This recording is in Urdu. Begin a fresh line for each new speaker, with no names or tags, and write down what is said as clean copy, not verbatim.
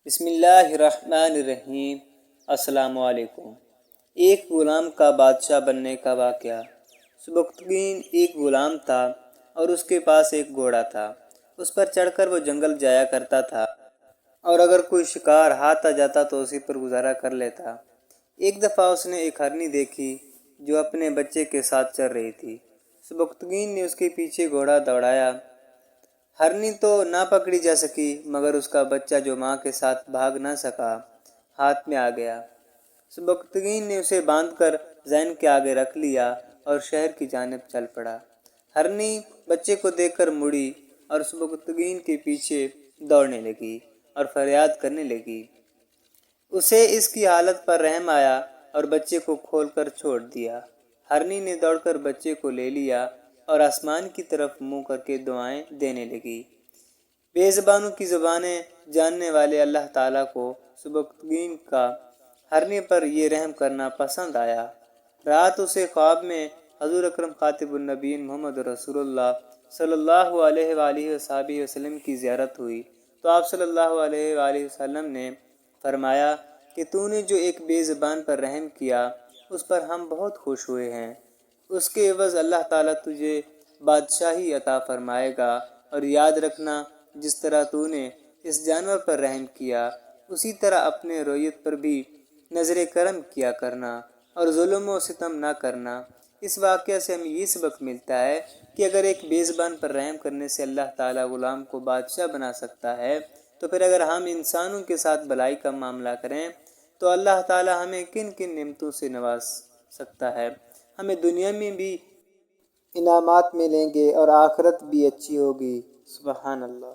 بسم اللہ الرحمن الرحیم۔ السلام علیکم۔ ایک غلام کا بادشاہ بننے کا واقعہ۔ سبکتگین ایک غلام تھا اور اس کے پاس ایک گھوڑا تھا۔ اس پر چڑھ کر وہ جنگل جایا کرتا تھا اور اگر کوئی شکار ہاتھ آ جاتا تو اسی پر گزارا کر لیتا۔ ایک دفعہ اس نے ایک ہرنی دیکھی جو اپنے بچے کے ساتھ چر رہی تھی۔ سبکتگین نے اس کے پیچھے گھوڑا دوڑایا۔ ہرنی تو نہ پکڑی جا سکی مگر اس کا بچہ جو ماں کے ساتھ بھاگ نہ سکا ہاتھ میں آ گیا۔ سبکتگین نے اسے باندھ کر زین کے آگے رکھ لیا اور شہر کی جانب چل پڑا۔ ہرنی بچے کو دیکھ کر مڑی اور سبکتگین کے پیچھے دوڑنے لگی اور فریاد کرنے لگی۔ اسے اس کی حالت پر رحم آیا اور بچے کو کھول کر چھوڑ دیا۔ ہرنی نے دوڑ کر بچے کو لے لیا اور آسمان کی طرف منہ کر کے دعائیں دینے لگی۔ بے زبانوں کی زبانیں جاننے والے اللہ تعالیٰ کو سبکتگین کا ہرنی پر یہ رحم کرنا پسند آیا۔ رات اسے خواب میں حضور اکرم خاتم النبیین محمد رسول اللہ صلی اللہ علیہ وآلہ وصحبہ وسلم کی زیارت ہوئی تو آپ صلی اللہ علیہ وآلہ وسلم نے فرمایا کہ تو نے جو ایک بے زبان پر رحم کیا اس پر ہم بہت خوش ہوئے ہیں۔ اس کے عوض اللہ تعالیٰ تجھے بادشاہی عطا فرمائے گا، اور یاد رکھنا جس طرح تو نے اس جانور پر رحم کیا اسی طرح اپنے رعیت پر بھی نظر کرم کیا کرنا اور ظلم و ستم نہ کرنا۔ اس واقعہ سے ہمیں یہ سبق ملتا ہے کہ اگر ایک بے زبان پر رحم کرنے سے اللہ تعالیٰ غلام کو بادشاہ بنا سکتا ہے تو پھر اگر ہم انسانوں کے ساتھ بھلائی کا معاملہ کریں تو اللہ تعالیٰ ہمیں کن کن نعمتوں سے نواز سکتا ہے۔ ہمیں دنیا میں بھی انعامات ملیں گے اور آخرت بھی اچھی ہوگی۔ سبحان اللہ۔